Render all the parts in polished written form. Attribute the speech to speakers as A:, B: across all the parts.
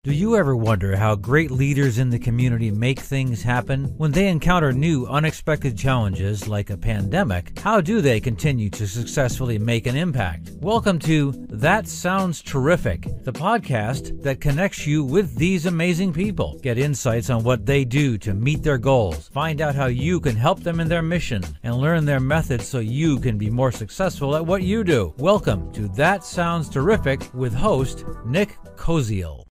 A: Do you ever wonder how great leaders in the community make things happen? When they encounter new, unexpected challenges like a pandemic, how do they continue to successfully make an impact? Welcome to That Sounds Terrific, the podcast that connects you with these amazing people. Get insights on what they do to meet their goals, find out how you can help them in their mission, and learn their methods so you can be more successful at what you do. Welcome to That Sounds Terrific with host Nick Koziel.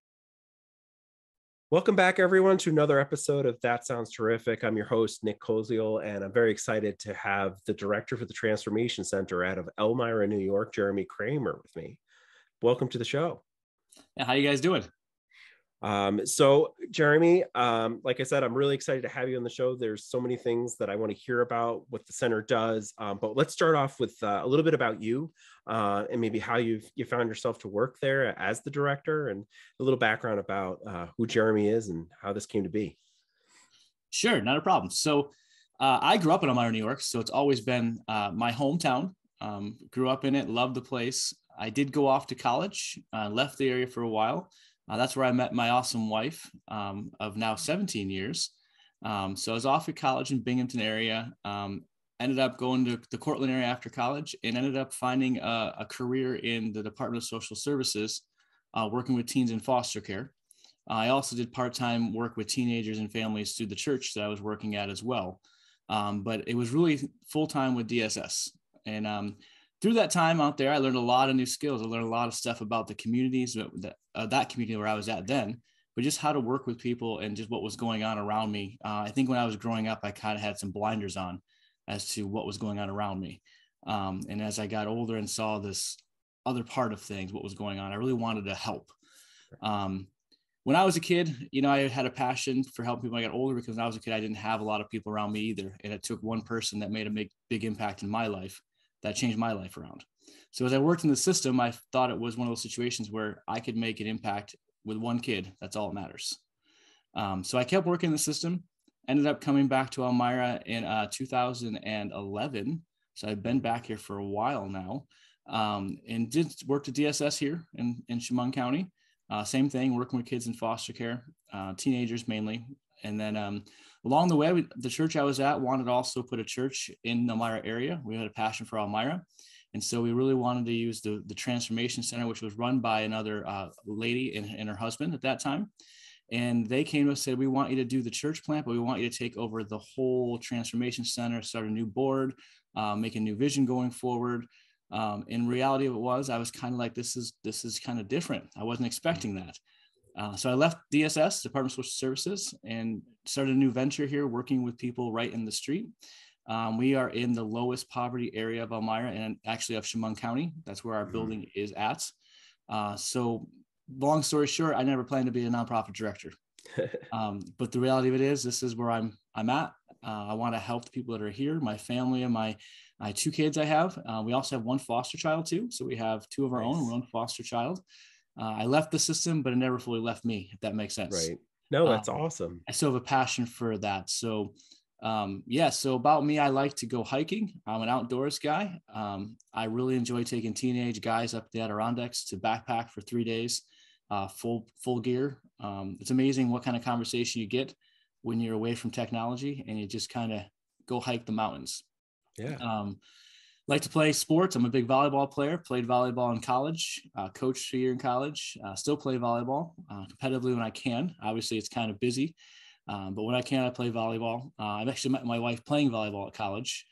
B: Welcome back, everyone, to another episode of That Sounds Terrific. I'm your host, Nick Koziel, and I'm very excited to have the director for the Transformation Center out of Elmira, New York, Kramer, with me. Welcome to the show.
C: Yeah, how you guys doing?
B: So Jeremy, like I said, I'm really excited to have you on the show. There's so many things that I want to hear about what the center does, but let's start off with a little bit about you and maybe how you found yourself to work there as the director, and a little background about who Jeremy is and how this came to be.
C: Sure, not a problem. So I grew up in Elmira, New York, so it's always been my hometown. Grew up in it, loved the place. I did go off to college, left the area for a while. That's where I met my awesome wife of now 17 years. So I was off at college in Binghamton area, ended up going to the Cortland area after college, and ended up finding a career in the Department of Social Services, working with teens in foster care. I also did part-time work with teenagers and families through the church that I was working at as well. But it was really full-time with DSS. And through that time out there, I learned a lot of new skills. I learned a lot of stuff about the communities, that community where I was at then, but just how to work with people and just what was going on around me. I think when I was growing up, I kind of had some blinders on as to what was going on around me. And as I got older and saw this other part of things, what was going on, I really wanted to help. When I was a kid, I had a passion for helping people. When I got older, because when I was a kid, I didn't have a lot of people around me either. And it took one person that made a big impact in my life that changed my life around. So as I worked in the system, I thought it was one of those situations where I could make an impact with one kid. That's all that matters. So I kept working in the system, ended up coming back to Elmira in 2011. So I've been back here for a while now, and did work at DSS here in Chemung County. Same thing, working with kids in foster care, teenagers mainly. And then along the way, the church I was at wanted to also put a church in the Elmira area. We had a passion for Elmira. And so we really wanted to use the Transformation Center, which was run by another lady and her husband at that time. And they came to us and said, we want you to do the church plant, but we want you to take over the whole Transformation Center, start a new board, make a new vision going forward. In reality of it was, I was kind of like, this is kind of different. I wasn't expecting that. So I left DSS, Department of Social Services, and started a new venture here, working with people right in the street. We are in the lowest poverty area of Elmira and actually of Chemung County. That's where our building is at. So long story short, I never planned to be a nonprofit director. But the reality of it is, this is where I'm at. I want to help the people that are here, my family and my two kids I have. We also have one foster child too. So we have two of our own, one foster child. I left the system, but it never fully left me, if that makes sense.
B: Right. No, that's awesome.
C: I still have a passion for that. So so about me, I like to go hiking. I'm an outdoors guy. I really enjoy taking teenage guys up the Adirondacks to backpack for 3 days, full gear. It's amazing what kind of conversation you get when you're away from technology and you just kind of go hike the mountains.
B: Yeah.
C: Like to play sports. I'm a big volleyball player, played volleyball in college, coached a year in college, still play volleyball competitively when I can. Obviously it's kind of busy, but when I can, I play volleyball. I've actually met my wife playing volleyball at college.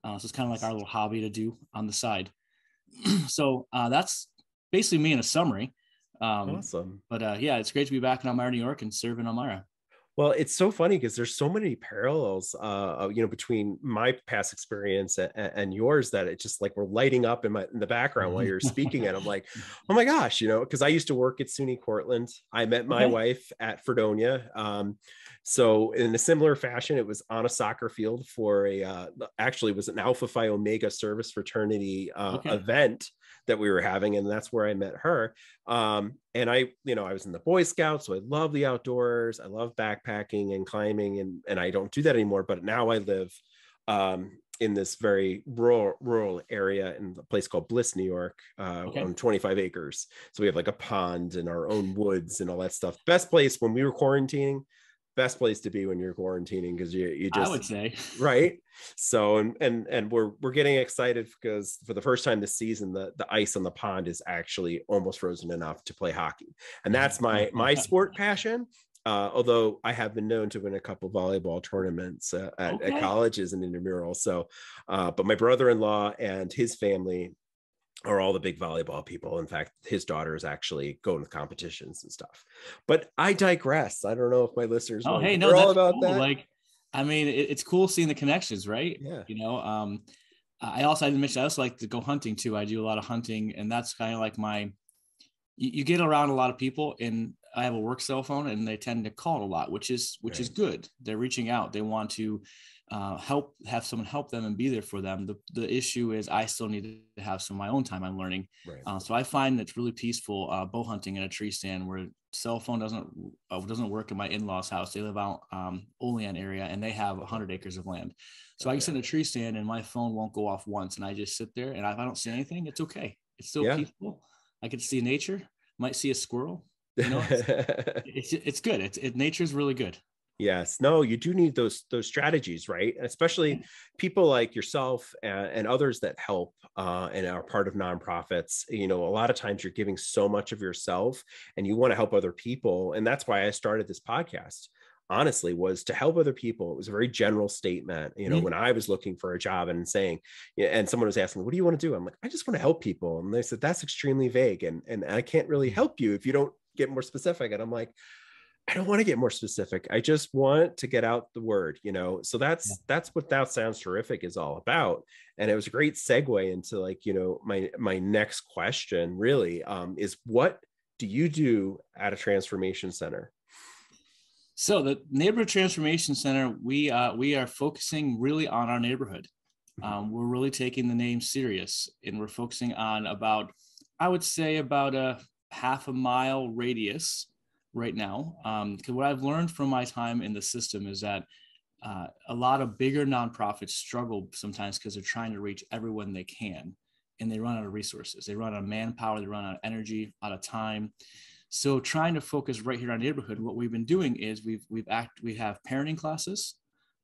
C: So it's kind of like our little hobby to do on the side. So that's basically me in a summary.
B: Awesome.
C: But it's great to be back in Elmira, New York and serving Elmira.
B: Well, it's so funny because there's so many parallels, between my past experience and yours, that it's just like we're lighting up in the background while you're speaking. And I'm like, oh my gosh, because I used to work at SUNY Cortland. I met my wife at Fredonia. So in a similar fashion, it was on a soccer field for actually it was an Alpha Phi Omega service fraternity event that we were having. And that's where I met her. And I was in the Boy Scouts, so I love the outdoors. I love backpacking and climbing, and I don't do that anymore. But now I live in this very rural area in a place called Bliss, New York, on 25 acres. So we have like a pond and our own woods and all that stuff. Best place when we were quarantining, best place to be when you're quarantining, because you just,
C: I would say,
B: right. So and we're getting excited because for the first time this season, the ice on the pond is actually almost frozen enough to play hockey, and that's my sport passion. Although I have been known to win a couple volleyball tournaments at colleges and intramural. So, but my brother-in-law and his family are all the big volleyball people. In fact, his daughter is actually going to competitions and stuff. But I digress. I don't know if my listeners
C: all
B: that's
C: about
B: cool.
C: That. Like, I mean, it's cool seeing the connections, right?
B: Yeah.
C: You know, I didn't mention, I also like to go hunting too. I do a lot of hunting, and that's kind of like you get around a lot of people, and I have a work cell phone, and they tend to call a lot, which is good. They're reaching out. They want to have someone help them and be there for them. The issue is I still need to have some of my own time I'm learning.
B: Right.
C: So I find it's really peaceful bow hunting in a tree stand where cell phone doesn't work in my in-laws house. They live out Olean area, and they have 100 acres of land. So I can sit in a tree stand and my phone won't go off once, and I just sit there, and if I don't see anything, it's okay. It's still peaceful. I can see nature, might see a squirrel. You know, it's good. Nature's really good.
B: Yes. No, you do need those strategies, right? Especially people like yourself and others that help and are part of nonprofits. You know, a lot of times you're giving so much of yourself and you want to help other people. And that's why I started this podcast, honestly, was to help other people. It was a very general statement. You know, when I was looking for a job and saying, and someone was asking, what do you want to do? I'm like, I just want to help people. And they said, that's extremely vague. And I can't really help you if you don't get more specific. And I'm like, I don't want to get more specific. I just want to get out the word, you know? So that's what That Sounds Terrific is all about. And it was a great segue into, like, you know, my next question really is, what do you do at a transformation center?
C: So the Neighborhood Transformation Center, we are focusing really on our neighborhood. We're really taking the name serious, and we're focusing on I would say about a half a mile radius right now. Because what I've learned from my time in the system is that a lot of bigger nonprofits struggle sometimes because they're trying to reach everyone they can, and they run out of resources. They run out of manpower, they run out of energy, out of time. So trying to focus right here in our neighborhood, what we've been doing is we have parenting classes.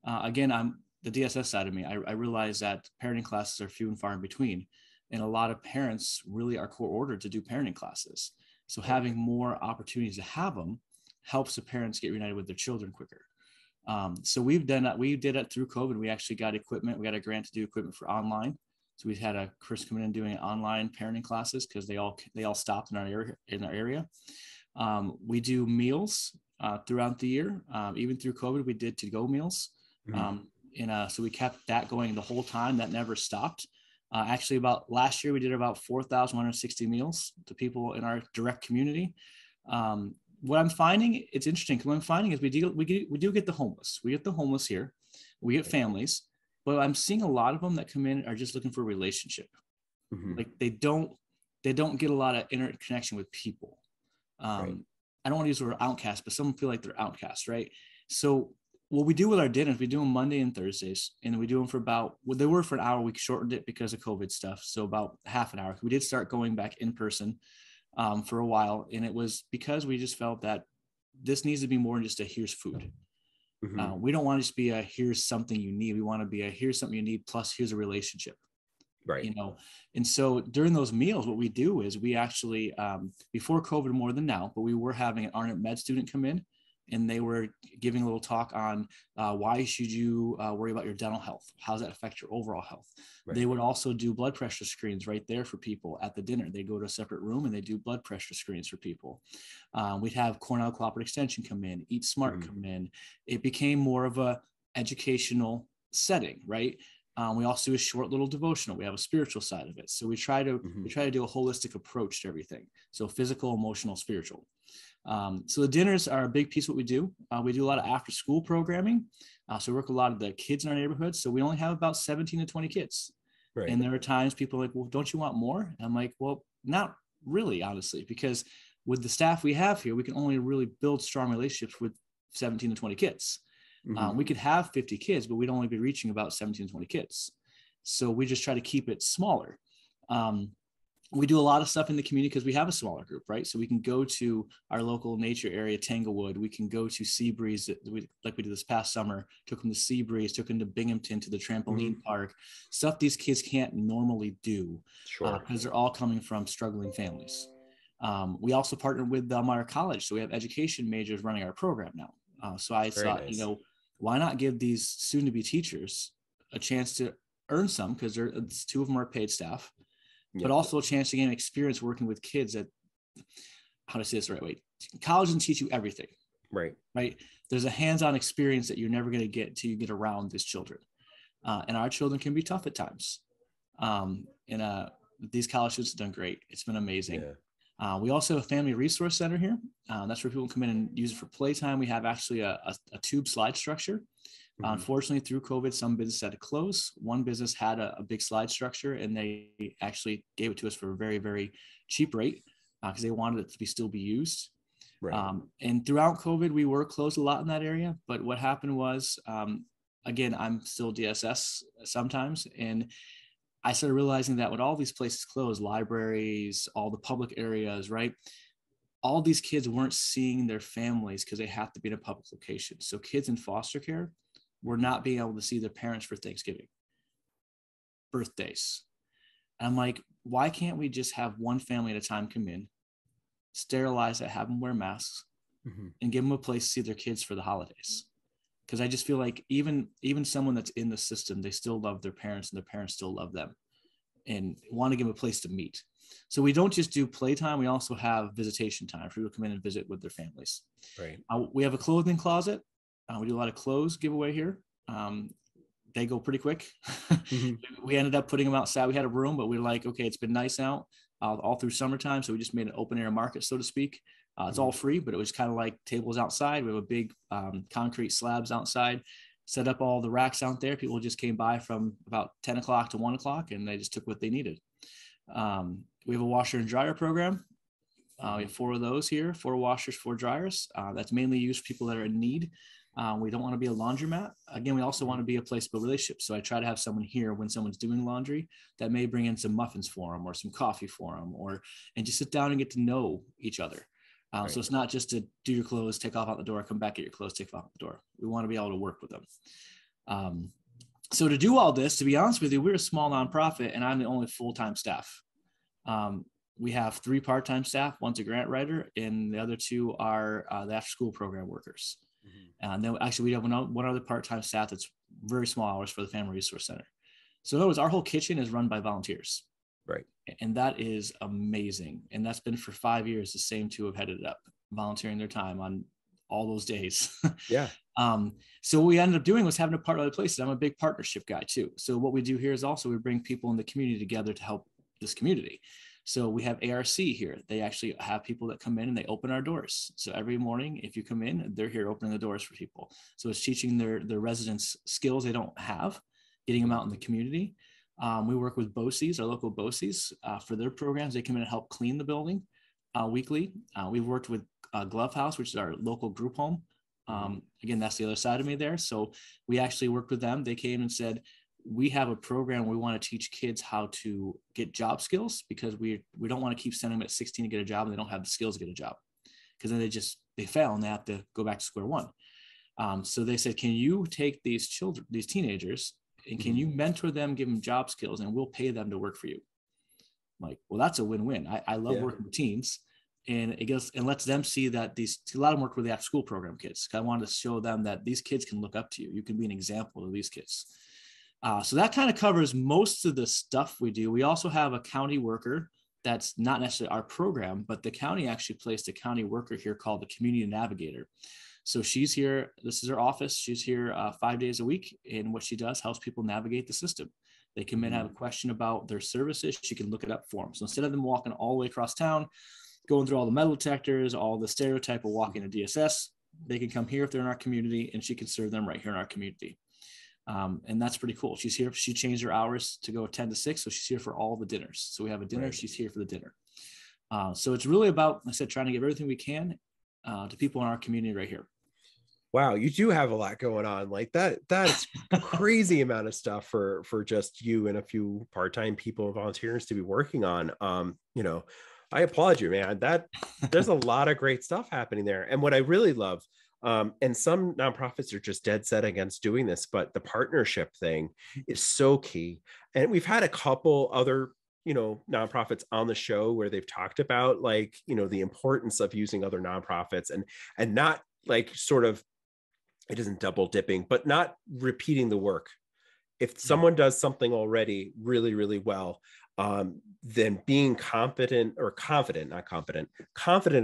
C: Again, I'm the DSS side of me. I realize that parenting classes are few and far in between, and a lot of parents really are court-ordered to do parenting classes. So having more opportunities to have them helps the parents get reunited with their children quicker. So we've done that. We did it through COVID. We actually got equipment. We got a grant to do equipment for online. So we had a Chris coming in doing online parenting classes because they all stopped in our area. We do meals throughout the year. Even through COVID, we did to-go meals. So we kept that going the whole time. That never stopped. Actually, about last year, we did about 4,160 meals to people in our direct community. What I'm finding, it's interesting, because what I'm finding is we do get the homeless. We get the homeless here. We get families. But I'm seeing a lot of them that come in are just looking for a relationship. Like they don't get a lot of interconnection with people. I don't want to use the word outcast, but some feel like they're outcasts, right? So what we do with our dinners, we do them Monday and Thursdays, and we do them they were for an hour. We shortened it because of COVID stuff. So about half an hour. We did start going back in person for a while. And it was because we just felt that this needs to be more than just a here's food. We don't want to just be a here's something you need. We want to be a here's something you need plus here's a relationship.
B: Right.
C: You know, and so during those meals, what we do is we actually, before COVID more than now, but we were having an RNet med student come in, and they were giving a little talk on why should you worry about your dental health? How does that affect your overall health? Right. They would also do blood pressure screens right there for people at the dinner. They go to a separate room and they do blood pressure screens for people. We'd have Cornell Cooperative Extension come in, Eat Smart come in. It became more of a educational setting, right? We also do a short little devotional. We have a spiritual side of it. So we try to do a holistic approach to everything. So physical, emotional, spiritual. So the dinners are a big piece of what we do. We do a lot of after school programming. So we work with a lot of the kids in our neighborhood. So we only have about 17 to 20 kids. Right. And there are times people are like, well, don't you want more? And I'm like, well, not really, honestly, because with the staff we have here, we can only really build strong relationships with 17 to 20 kids. We could have 50 kids, but we'd only be reaching about 17 to 20 kids. So we just try to keep it smaller. We do a lot of stuff in the community because we have a smaller group, right? So we can go to our local nature area, Tanglewood. We can go to Seabreeze, like we did this past summer, took them to Seabreeze, took them to Binghamton, to the trampoline park, stuff these kids can't normally do because they're all coming from struggling families. We also partnered with our college. So we have education majors running our program now. So I thought, you know, why not give these soon-to-be teachers a chance to earn some, because two of them are paid staff, but also a chance to gain experience working with kids at, how to say this the right way, college doesn't teach you everything. Right. There's a hands-on experience that you're never going to get till you get around these children. And our children can be tough at times. These college students have done great. It's been amazing. We also have a family resource center here. That's where people come in and use it for playtime. We have actually a tube slide structure. Unfortunately, through COVID, some businesses had to close. One business had a big slide structure, and they actually gave it to us for a very, very cheap rate because they wanted it to still be used. And throughout COVID, we were closed a lot in that area. But what happened was, again, I'm still DSS sometimes, and I started realizing that when all these places closed, libraries, all the public areas, right? All these kids weren't seeing their families because they have to be in a public location. So kids in foster care were not being able to see their parents for Thanksgiving, birthdays. And I'm like, why can't we just have one family at a time come in, sterilize it, have them wear masks, and give them a place to see their kids for the holidays? Because I just feel like even someone that's in the system, they still love their parents and their parents still love them and want to give them a place to meet. So we don't just do playtime. We also have visitation time for people to come in and visit with their families. We have a clothing closet. We do a lot of clothes giveaway here. They go pretty quick. We ended up putting them outside. We had a room, but we were like, okay, it's been nice out all through summertime. So we just made an open air market, so to speak. It's all free, but it was kind of like tables outside. We have a big concrete slabs outside, set up all the racks out there. People just came by from about 10 o'clock to 1 o'clock, and they just took what they needed. We have a washer and dryer program. We have 4 of those here, 4 washers, 4 dryers. That's mainly used for people that are in need. We don't want to be a laundromat. Again, we also want to be a place to build relationships. So I try to have someone here when someone's doing laundry that may bring in some muffins for them or some coffee for them, and just sit down and get to know each other. So it's not just to do your clothes, take off out the door, come back, get your clothes, take off the door. We want to be able to work with them. So to do all this, to be honest with you, we're a small nonprofit and I'm the only full-time staff. We have 3 part-time staff. One's a grant writer and the other 2 are the after-school program workers. And then actually we have one other part-time staff that's very small hours for the Family Resource Center. So in other words, our whole kitchen is run by volunteers. And that is amazing. And that's been for 5 years, the same 2 have headed it up, volunteering their time on all those days. So what we ended up doing was having to partner other places. I'm a big partnership guy too. So what we do here is also we bring people in the community together to help this community. So we have ARC here. They actually have people that come in and they open our doors. So every morning, if you come in, they're here opening the doors for people. So it's teaching their residents skills they don't have, getting them out in the community. We work with BOCES, our local BOCES, for their programs. They come in and help clean the building weekly. We've worked with Glove House, which is our local group home. Again, that's the other side of me there. So we actually worked with them. They came and said, we have a program where we want to teach kids how to get job skills because we don't want to keep sending them at 16 to get a job and they don't have the skills to get a job because then they fail and they have to go back to square one. So they said, can you take these children, these teenagers, and can you mentor them, give them job skills, and we'll pay them to work for you? I'm like, well, that's a win-win. I love working with teens, and it goes and lets them see that a lot of them work with the after-school program kids. I wanted to show them that these kids can look up to you. You can be an example of these kids. So that kind of covers most of the stuff we do. We also have a county worker that's not necessarily our program, but the county actually placed a county worker here called the Community Navigator. So she's here, this is her office. She's here 5 days a week. And what she does helps people navigate the system. They come in, have a question about their services. She can look it up for them. So instead of them walking all the way across town, going through all the metal detectors, all the stereotype of walking to DSS, they can come here if they're in our community and she can serve them right here in our community. And that's pretty cool. She's here. She changed her hours to go 10 to 6. So she's here for all the dinners. So we have a dinner. Right. She's here for the dinner. So it's really about, like I said, trying to give everything we can to people in our community right here.
B: Wow, you do have a lot going on like that. That's crazy amount of stuff for just you and a few part-time people and volunteers to be working on. You know, I applaud you, man. That there's a lot of great stuff happening there. And what I really love, and some nonprofits are just dead set against doing this, but the partnership thing is so key. And we've had a couple other, you know, nonprofits on the show where they've talked about, like, you know, the importance of using other nonprofits and not like sort of, it isn't double dipping, but not repeating the work. If
C: Yeah.
B: someone does something already really, really well, then being confident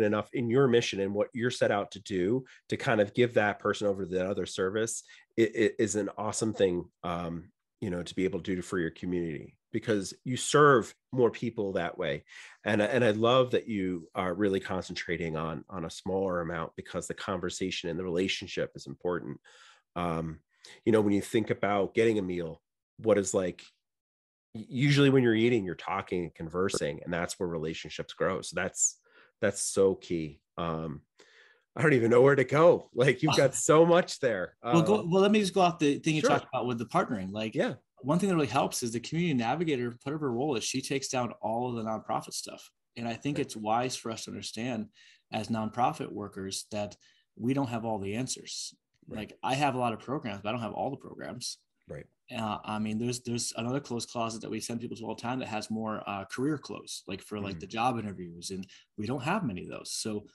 B: enough in your mission and what you're set out to do to kind of give that person over to the other service, it is an awesome thing, you know, to be able to do for your community, because you serve more people that way. And I love that you are really concentrating on a smaller amount, because the conversation and the relationship is important. You know, when you think about getting a meal, what is like, usually when you're eating, you're talking and conversing, and that's where relationships grow. So that's so key. I don't even know where to go. Like, you've got so much there.
C: Well, let me just go off the thing you
B: Sure.
C: talked about with the partnering. Like,
B: Yeah.
C: one thing that really helps is the community navigator, part of her role is she takes down all of the nonprofit stuff. And I think it's wise for us to understand as nonprofit workers that we don't have all the answers.
B: Right.
C: Like, I have a lot of programs, but I don't have all the programs.
B: Right.
C: I mean, there's another close closet that we send people to all the time that has more career close, like for like the job interviews, and we don't have many of those. So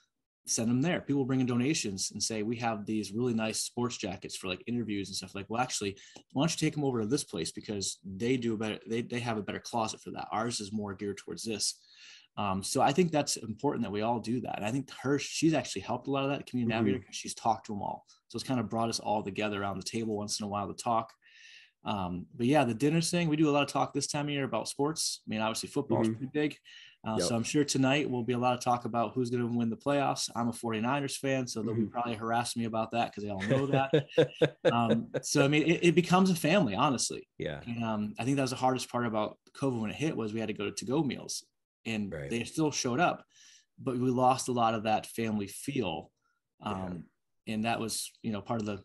C: send them there. People bring in donations and say, we have these really nice sports jackets for like interviews and stuff. Like, well, actually, why don't you take them over to this place, because they do better. They have a better closet for that. Ours is more geared towards this. So I think that's important that we all do that. And I think she's actually helped a lot of that community navigator, because she's talked to them all. So it's kind of brought us all together around the table once in a while to talk. But yeah, the dinner thing, we do a lot of talk this time of year about sports. I mean, obviously football is pretty big. So I'm sure tonight will be a lot of talk about who's going to win the playoffs. I'm a 49ers fan, so they'll be probably harassing me about that, because they all know that. So, I mean, it becomes a family, honestly.
B: Yeah.
C: And I think that was the hardest part about COVID when it hit, was we had to go to go meals, and they still showed up, but we lost a lot of that family feel. And that was, you know, part of the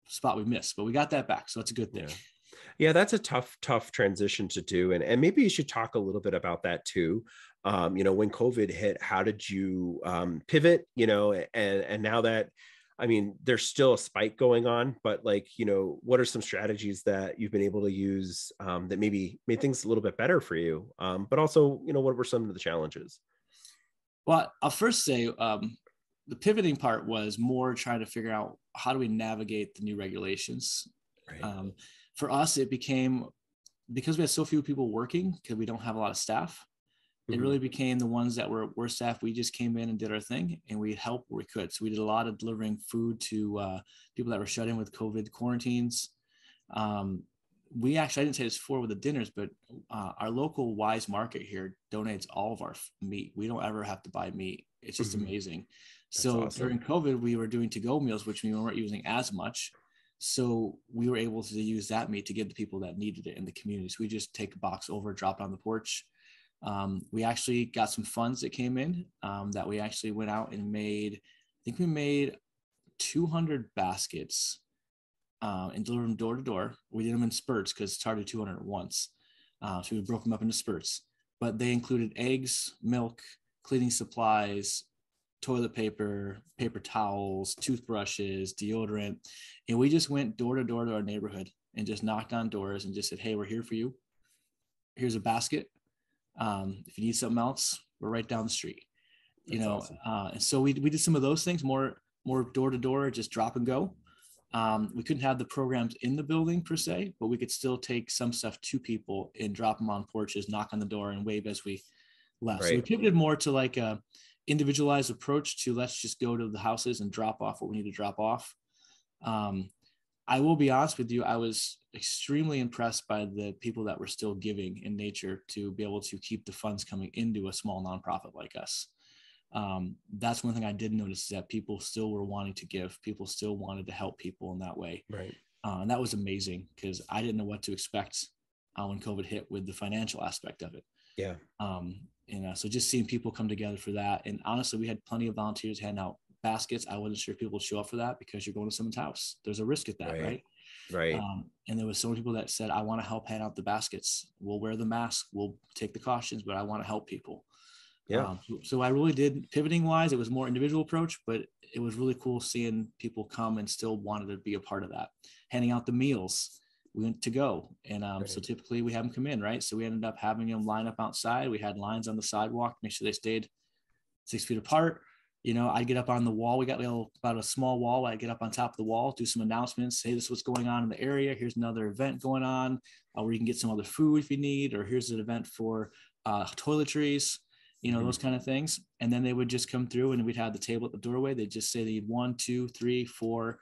C: spot we missed, but we got that back. So that's a good thing.
B: Yeah, that's a tough transition to do. And maybe you should talk a little bit about that too. You know, when COVID hit, how did you pivot, you know, and now that, I mean, there's still a spike going on, but like, you know, what are some strategies that you've been able to use that maybe made things a little bit better for you? But also, you know, what were some of the challenges?
C: Well, I'll first say the pivoting part was more trying to figure out, how do we navigate the new regulations?
B: Right.
C: For us, it became, because we had so few people working, because we don't have a lot of staff, it really became the ones that were staff. We just came in and did our thing, and we helped where we could. So we did a lot of delivering food to people that were shut in with COVID quarantines. We actually, I didn't say this before with the dinners, but our local Wise Market here donates all of our meat. We don't ever have to buy meat. It's just amazing.
B: That's
C: so
B: awesome.
C: During COVID, we were doing to-go meals, which we weren't using as much. So we were able to use that meat to give to people that needed it in the community. So we just take a box over, drop it on the porch. We actually got some funds that came in that we actually went out and made. I think we made 200 baskets and delivered them door to door. We did them in spurts, because it's hard to do 200 at once. So we broke them up into spurts, but they included eggs, milk, cleaning supplies, toilet paper, paper towels, toothbrushes, deodorant. And we just went door to door to our neighborhood and just knocked on doors and just said, hey, we're here for you. Here's a basket. If you need something else, we're right down the street. You know, awesome. And so we did some of those things, more door to door, just drop and go. We couldn't have the programs in the building per se, but we could still take some stuff to people and drop them on porches, knock on the door, and wave as we left. Right. So we pivoted more to like a individualized approach to, let's just go to the houses and drop off what we need to drop off. I will be honest with you, I was extremely impressed by the people that were still giving in nature to be able to keep the funds coming into a small nonprofit like us. That's one thing I did notice, is that people still were wanting to give. People still wanted to help people in that way.
B: Right.
C: And that was amazing, because I didn't know what to expect when COVID hit with the financial aspect of it.
B: Yeah.
C: So just seeing people come together for that. And honestly, we had plenty of volunteers handing out baskets. I wasn't sure if people would show up for that because you're going to someone's house. There's a risk at that, right?
B: Right.
C: And there was so many people that said, I want to help hand out the baskets. We'll wear the mask. We'll take the cautions, but I want to help people.
B: Yeah.
C: So I really did, pivoting wise, it was more individual approach, but it was really cool seeing people come and still wanted to be a part of that. Handing out the meals, we went to go. And so typically we have them come in, right? So we ended up having them line up outside. We had lines on the sidewalk, make sure they stayed 6 feet apart. You know, I'd get up on the wall. We got about a small wall. I'd get up on top of the wall, do some announcements. Hey, this is what's going on in the area. Here's another event going on where you can get some other food if you need, or here's an event for toiletries, you know, those kind of things. And then they would just come through and we'd have the table at the doorway. They'd just say they need 1, 2, 3, 4.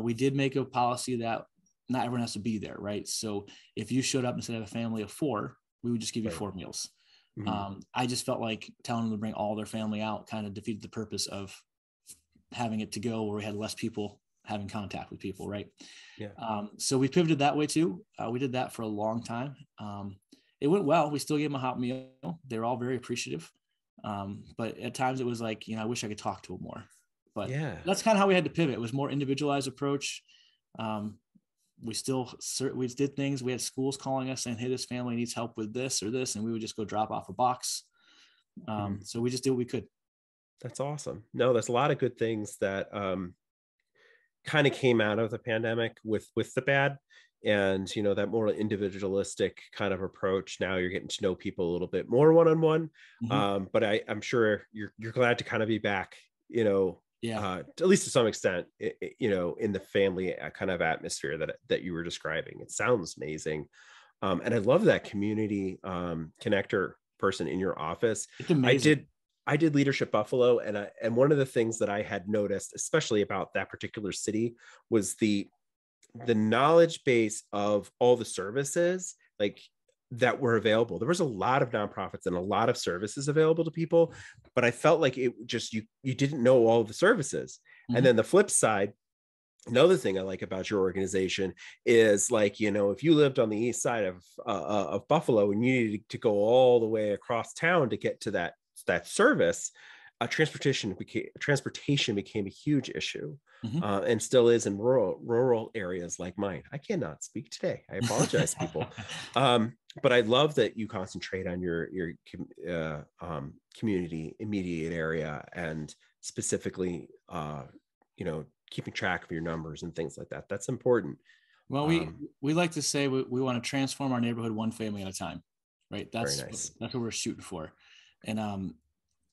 C: We did make a policy that not everyone has to be there, right? So if you showed up instead of a family of 4, we would just give you 4 meals. I just felt like telling them to bring all their family out kind of defeated the purpose of having it to go where we had less people having contact with people, right?
B: Yeah.
C: So we pivoted that way too. We did that for a long time. It went well. We still gave them a hot meal. They were all very appreciative. But at times it was like, you know, I wish I could talk to them more. But that's kind of how we had to pivot. It was more individualized approach. We did things. We had schools calling us saying, hey, this family needs help with this or this. And we would just go drop off a box. So we just did what we could.
B: That's awesome. No, there's a lot of good things that kind of came out of the pandemic with the bad. And, you know, that more individualistic kind of approach. Now you're getting to know people a little bit more one-on-one. But I'm sure you're glad to kind of be back, you know, at least to some extent, you know, in the family kind of atmosphere that you were describing. It sounds amazing. And I love that community connector person in your office.
C: It's amazing.
B: I did Leadership Buffalo, and one of the things that I had noticed, especially about that particular city, was the knowledge base of all the services like that were available. There was a lot of nonprofits and a lot of services available to people, but I felt like it just, you didn't know all of the services. And then the flip side, another thing I like about your organization is, like, you know, if you lived on the east side of Buffalo and you needed to go all the way across town to get to that service, transportation became a huge issue, and still is in rural areas like mine. I cannot speak today. I apologize, people. But I love that you concentrate on your community immediate area, and specifically, you know, keeping track of your numbers and things like that. That's important.
C: Well, we like to say we want to transform our neighborhood one family at a time, right? That's
B: very nice.
C: That's what we're shooting for. And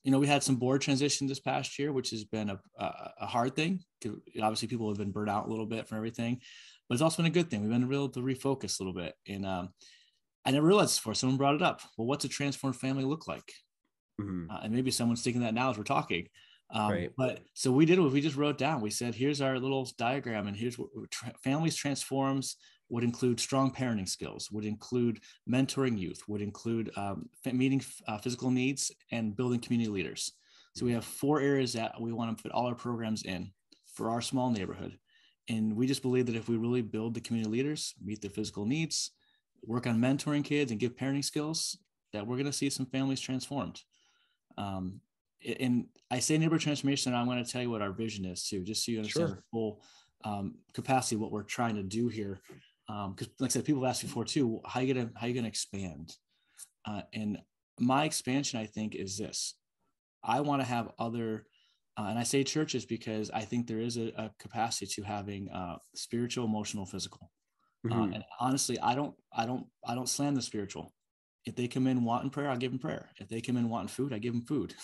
C: you know, we had some board transition this past year, which has been a hard thing. Obviously, people have been burnt out a little bit from everything, but it's also been a good thing. We've been able to refocus a little bit. And I never realized before, someone brought it up. Well, what's a transformed family look like? And maybe someone's thinking that now as we're talking. But so we did what we just wrote down. We said, here's our little diagram, and here's what families transforms would include strong parenting skills, would include mentoring youth, would include meeting physical needs, and building community leaders. So we have 4 areas that we want to put all our programs in for our small neighborhood. And we just believe that if we really build the community leaders, meet their physical needs, work on mentoring kids, and give parenting skills, that we're going to see some families transformed. And I say neighborhood transformation, and I'm going to tell you what our vision is too, just so you understand the full capacity of what we're trying to do here. Because like I said, people have asked before too, how are you going to expand? And my expansion, I think, is this. I want to have other, and I say churches because I think there is a capacity to having spiritual, emotional, physical. And honestly, I don't slam the spiritual. If they come in wanting prayer, I'll give them prayer. If they come in wanting food, I give them food.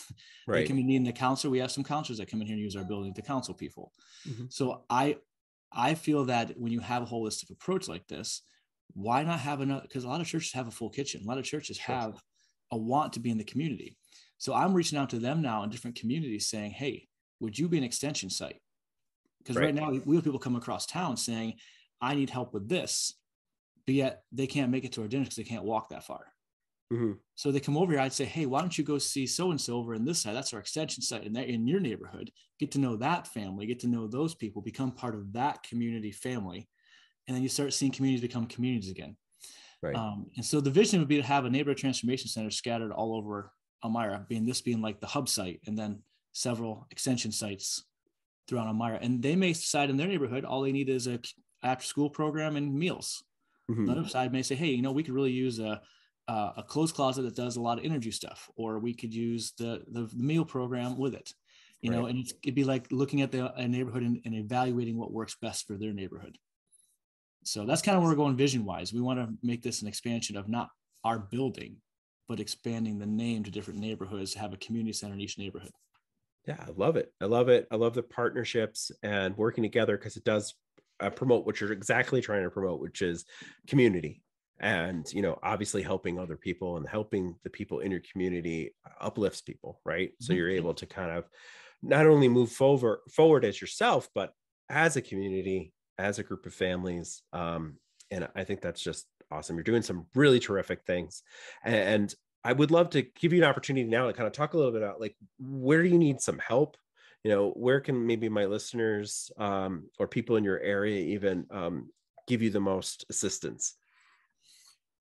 C: They come in needing a counselor. We have some counselors that come in here and use our building to counsel people. So I feel that when you have a holistic approach like this, why not have another? Because a lot of churches have a full kitchen. A lot of churches have a want to be in the community. So I'm reaching out to them now in different communities saying, hey, would you be an extension site? Because right now we have people come across town saying, I need help with this, but yet they can't make it to our dinner because they can't walk that far. So they come over here. I'd say, hey, why don't you go see so-and-so over in this side? That's our extension site. And they're in your neighborhood. Get to know that family, get to know those people, become part of that community family. And then you start seeing communities become communities again. And so the vision would be to have a neighborhood transformation center scattered all over Elmira, being like the hub site, and then several extension sites throughout Elmira, and they may decide in their neighborhood all they need is a after school program and meals. Another side may say, hey, you know, we could really use a clothes closet that does a lot of energy stuff, or we could use the meal program with it, you know, and it'd be like looking at a neighborhood and evaluating what works best for their neighborhood. So that's kind of where we're going vision wise. We want to make this an expansion of not our building, but expanding the name to different neighborhoods to have a community center in each neighborhood.
B: Yeah, I love it. I love it. I love the partnerships and working together, because it does promote what you're exactly trying to promote, which is community. And, you know, obviously helping other people and helping the people in your community uplifts people, right? So you're able to kind of not only move forward as yourself, but as a community, as a group of families. And I think that's just awesome. You're doing some really terrific things. And I would love to give you an opportunity now to kind of talk a little bit about, like, where do you need some help? You know, where can maybe my listeners or people in your area even give you the most assistance?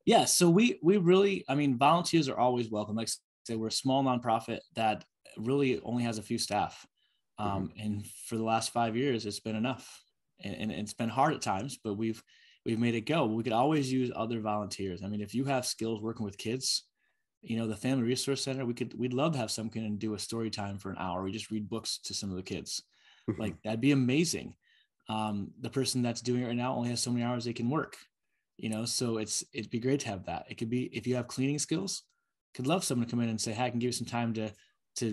C: Yeah, so we really, I mean, volunteers are always welcome. Like I say, we're a small nonprofit that really only has a few staff. And for the last 5 years, it's been enough. And it's been hard at times, but we've made it go. We could always use other volunteers. I mean, if you have skills working with kids, you know, the Family Resource Center, we'd love to have someone come and do a story time for an hour. We just read books to some of the kids. Like, that'd be amazing. The person that's doing it right now only has so many hours they can work, you know, so it'd be great to have that. It could be, if you have cleaning skills, could love someone to come in and say, hey, I can give you some time to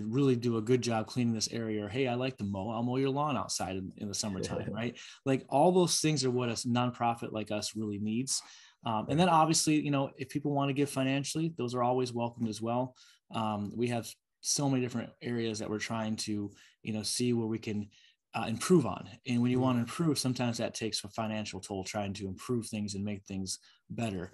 C: really do a good job cleaning this area, or, hey, I like to mow, I'll mow your lawn outside in the summertime, right? Like, all those things are what a nonprofit like us really needs. And then obviously, you know, if people want to give financially, those are always welcomed as well. We have so many different areas that we're trying to, you know, see where we can improve on. And when you want to improve, sometimes that takes a financial toll, trying to improve things and make things better.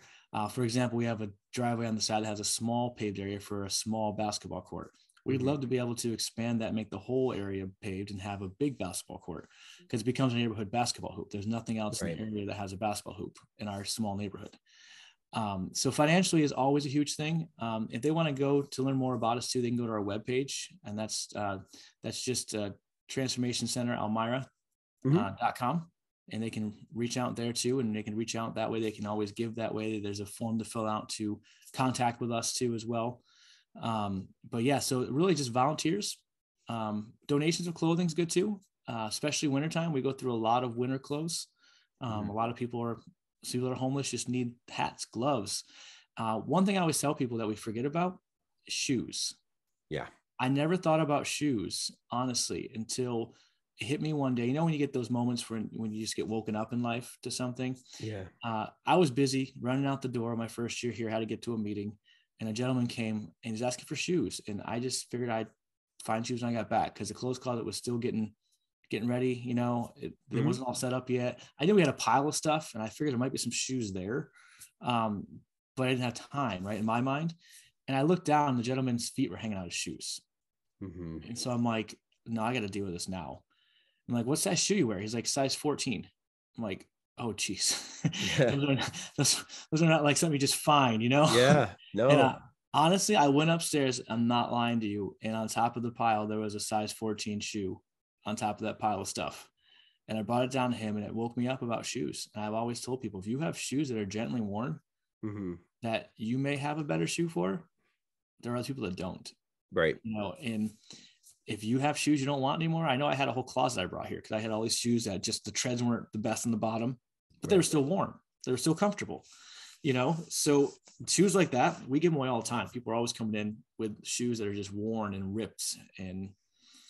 C: For example, we have a driveway on the side that has a small paved area for a small basketball court. We'd love to be able to expand that, make the whole area paved, and have a big basketball court, because it becomes a neighborhood basketball hoop. There's nothing else in the area that has a basketball hoop in our small neighborhood. So financially is always a huge thing. If they want to go to learn more about us too, they can go to our webpage, and that's just Transformation Center Elmira.com. And they can reach out there too, and they can reach out that way. They can always give that way. There's a form to fill out to contact with us too as well. But yeah, so really just volunteers. Donations of clothing is good too, especially wintertime. We go through a lot of winter clothes. A lot of people that are homeless just need hats, gloves. One thing I always tell people that we forget about is shoes. Yeah. I never thought about shoes, honestly, until it hit me one day. You know, when you get those moments when you just get woken up in life to something. Yeah. I was busy running out the door my first year here, had to get to a meeting. And a gentleman came and he's asking for shoes. And I just figured I'd find shoes when I got back, because the clothes closet was still getting ready. You know, it wasn't all set up yet. I knew we had a pile of stuff, and I figured there might be some shoes there. But I didn't have time, right, in my mind. And I looked down, and the gentleman's feet were hanging out of shoes. And so I'm like, no, I got to deal with this now. I'm like, what size shoe you wear? He's like, size 14. I'm like, oh, geez. those are not like something you just find, you know? Yeah, no. And honestly, I went upstairs. I'm not lying to you. And on top of the pile, there was a size 14 shoe on top of that pile of stuff. And I brought it down to him, and it woke me up about shoes. And I've always told people, if you have shoes that are gently worn, that you may have a better shoe for, there are other people that don't. Right. You know, and if you have shoes you don't want anymore, I know I had a whole closet I brought here because I had all these shoes that just the treads weren't the best on the bottom, but they were still warm. They were still comfortable, you know? So shoes like that, we give them away all the time. People are always coming in with shoes that are just worn and ripped. And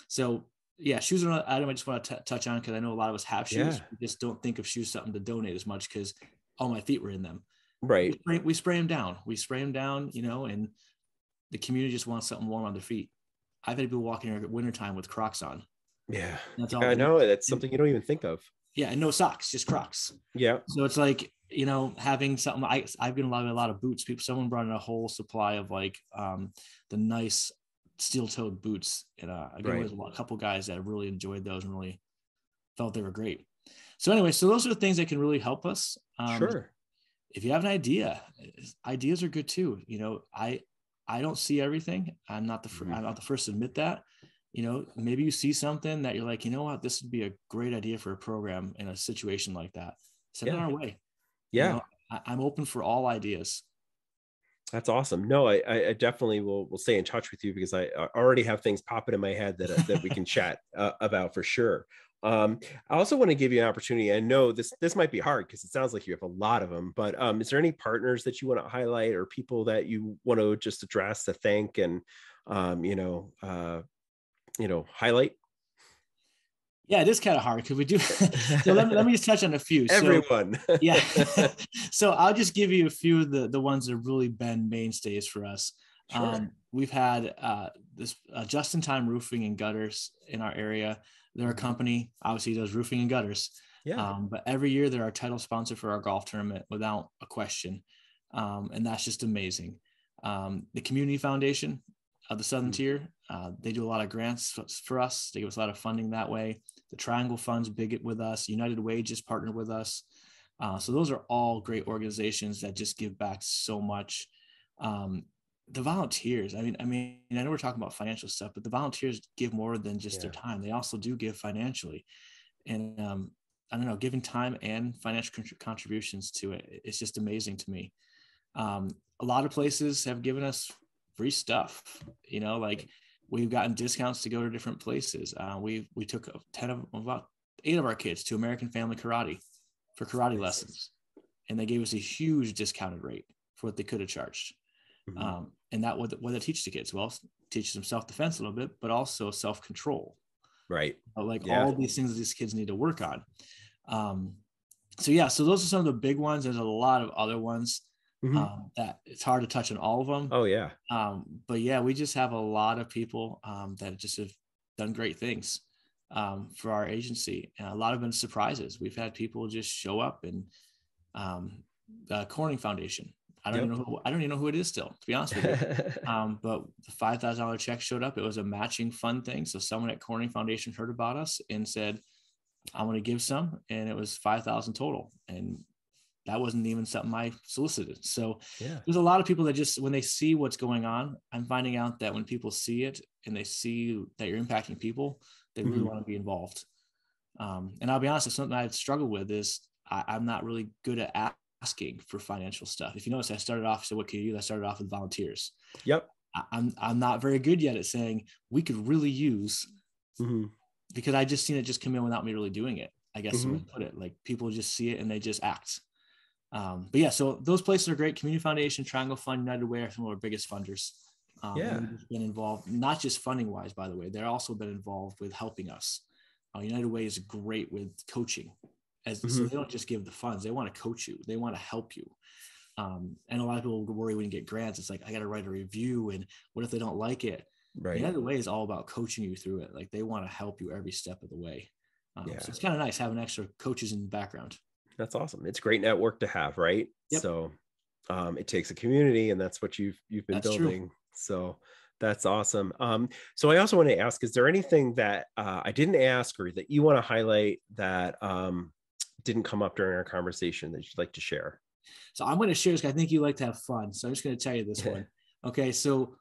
C: so, yeah, shoes are another item I just want to touch on, because I know a lot of us have shoes. Yeah. We just don't think of shoes something to donate as much because all my feet were in them. Right. We spray them down. We spray them down, you know, and the community just wants something warm on their feet. I've had people walking here at wintertime with Crocs on. Yeah. That's all. I know. That's something you don't even think of. Yeah. And no socks, just Crocs. Yeah. So it's like, you know, having something, I've been a lot of boots. Someone brought in a whole supply of like the nice steel-toed boots. And I've been with a couple guys that really enjoyed those and really felt they were great. So anyway, so those are the things that can really help us. Sure. If you have an idea, ideas are good too. You know, I don't see everything. I'm not the first to admit that, maybe you see something that you're like, you know what, this would be a great idea for a program in a situation like that. Send it our way.
B: Yeah.
C: I'm open for all ideas.
B: That's awesome. No, I definitely will stay in touch with you, because I already have things popping in my head that we can chat about for sure. I also want to give you an opportunity. I know this might be hard because it sounds like you have a lot of them, but is there any partners that you want to highlight, or people that you want to just address to thank and highlight?
C: Yeah, it is kind of hard because we do. So let me just touch on a few.
B: Everyone.
C: Yeah. So I'll just give you a few of the ones that have really been mainstays for us.
B: Sure.
C: We've had this just-in-time roofing and gutters in our area. They're a company, obviously does roofing and gutters.
B: Yeah.
C: But every year they're our title sponsor for our golf tournament without a question. And that's just amazing. The Community Foundation of the Southern Tier, they do a lot of grants for us. They give us a lot of funding that way. The Triangle Fund's big with us. United Way just partnered with us. So those are all great organizations that just give back so much. The volunteers, I mean, I know we're talking about financial stuff, but the volunteers give more than just their time. They also do give financially. And I don't know, giving time and financial contributions to it, it's just amazing to me. A lot of places have given us free stuff, like we've gotten discounts to go to different places. We took about 8 of our kids to American Family Karate for karate lessons, and they gave us a huge discounted rate for what they could have charged. And that what that teaches the kids? Well, teaches them self-defense a little bit, but also self-control.
B: Right.
C: All these things that these kids need to work on. So those are some of the big ones. There's a lot of other ones that it's hard to touch on all of them.
B: Oh yeah.
C: But yeah, we just have a lot of people that just have done great things for our agency, and a lot of been surprises. We've had people just show up, and the Corning Foundation. I don't even know who it is still, to be honest with you. But the $5,000 check showed up. It was a matching fund thing. So someone at Corning Foundation heard about us and said, I want to give some, and it was 5,000 total. And that wasn't even something I solicited. So there's a lot of people that just, when they see what's going on, I'm finding out that when people see it and they see that you're impacting people, they really want to be involved. And I'll be honest, it's something I've struggled with is I'm not really good at asking for financial stuff. If you notice, I started off, so what can you do? I started off with volunteers.
B: Yep.
C: I'm not very good yet at saying we could really use, because I just seen it just come in without me really doing it. I guess the way to put it, like people just see it and they just act. But yeah, so those places are great. Community Foundation, Triangle Fund, United Way are some of our biggest funders. We've been involved, not just funding wise, by the way, they're also been involved with helping us. United Way is great with coaching. So they don't just give the funds, they want to coach you, they want to help you. And a lot of people worry when you get grants, it's like, I got to write a review, and what if they don't like it? Right. United Way is all about coaching you through it. Like they want to help you every step of the way. So it's kind of nice having extra coaches in the background. That's
B: awesome. It's a great network to have, right? Yep. So it takes a community, and that's what you've been building. True. So that's awesome. So I also want to ask, is there anything that I didn't ask or that you want to highlight that didn't come up during our conversation that you'd like to share?
C: So I'm going to share this, because I think you like to have fun. So I'm just going to tell you this one. Okay. So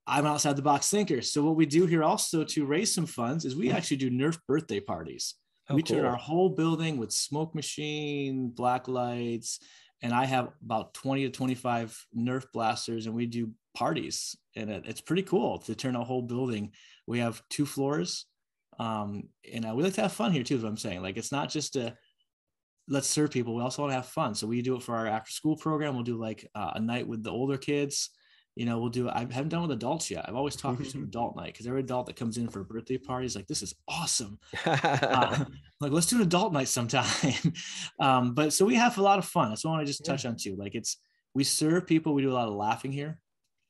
C: I'm outside the box thinker. So what we do here also to raise some funds is we actually do Nerf birthday parties. We turn our whole building with smoke machine, black lights, and I have about 20 to 25 Nerf blasters, and we do parties, and it's pretty cool to turn a whole building. We have 2 floors, and we like to have fun here too, is what I'm saying. Like, it's not just let's serve people. We also want to have fun. So we do it for our after school program. We'll do like a night with the older kids. We'll do, I haven't done with adults yet. I've always talked to adult night, because every adult that comes in for a birthday party is like, this is awesome. Like, let's do an adult night sometime. But so we have a lot of fun. That's what I want to just touch on too. Like we serve people. We do a lot of laughing here.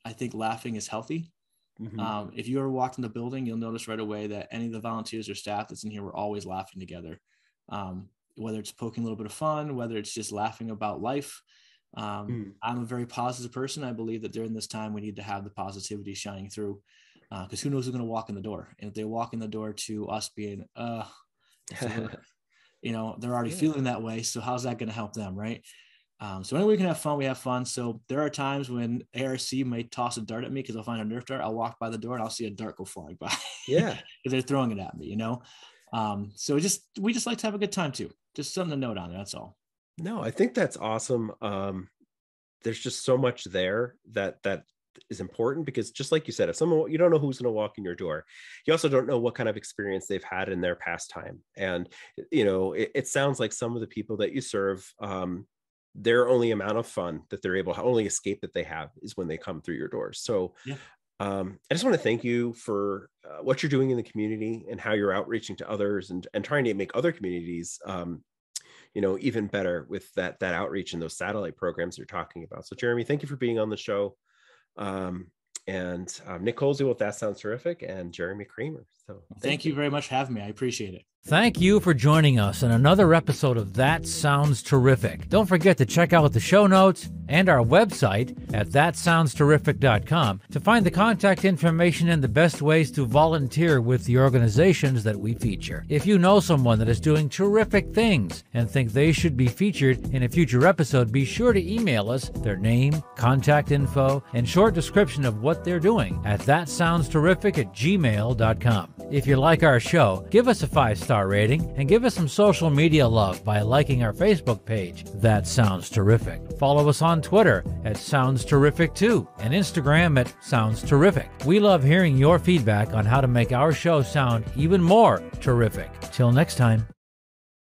C: I think laughing is healthy. If you ever walked in the building, you'll notice right away that any of the volunteers or staff that's in here, we're always laughing together. Whether it's poking a little bit of fun, whether it's just laughing about life. I'm a very positive person. I believe that during this time, we need to have the positivity shining through, because who knows who's going to walk in the door. And if they walk in the door to us being, they're already feeling that way. So how's that going to help them? Right. So when we can have fun, we have fun. So there are times when ARC may toss a dart at me because I'll find a Nerf dart. I'll walk by the door and I'll see a dart go flying by.
B: Yeah.
C: Because they're throwing it at me, So we just like to have a good time too. Just something to note on there. That's all.
B: No, I think that's awesome. There's just so much there that is important, because just like you said, if someone, you don't know who's going to walk in your door, you also don't know what kind of experience they've had in their past time. And, it sounds like some of the people that you serve, their only amount of fun that they're able, only escape that they have is when they come through your doors. So
C: yeah.
B: I just want to thank you for what you're doing in the community and how you're outreaching to others and trying to make other communities, even better with that outreach and those satellite programs you're talking about. So Jeremy, thank you for being on the show. And Nick Colsey with That Sounds Terrific, and Jeremy Kramer. So
C: thank you very much for having me. I appreciate it.
A: Thank you for joining us in another episode of That Sounds Terrific. Don't forget to check out the show notes and our website at thatsoundsterrific.com to find the contact information and the best ways to volunteer with the organizations that we feature. If you know someone that is doing terrific things and think they should be featured in a future episode, be sure to email us their name, contact info, and short description of what they're doing at thatsoundsterrific@gmail.com. If you like our show, give us a 5-star rating and give us some social media love by liking our Facebook page, That Sounds Terrific. Follow us on Twitter at Sounds Terrific 2 and Instagram at Sounds Terrific. We love hearing your feedback on how to make our show sound even more terrific. Till next time.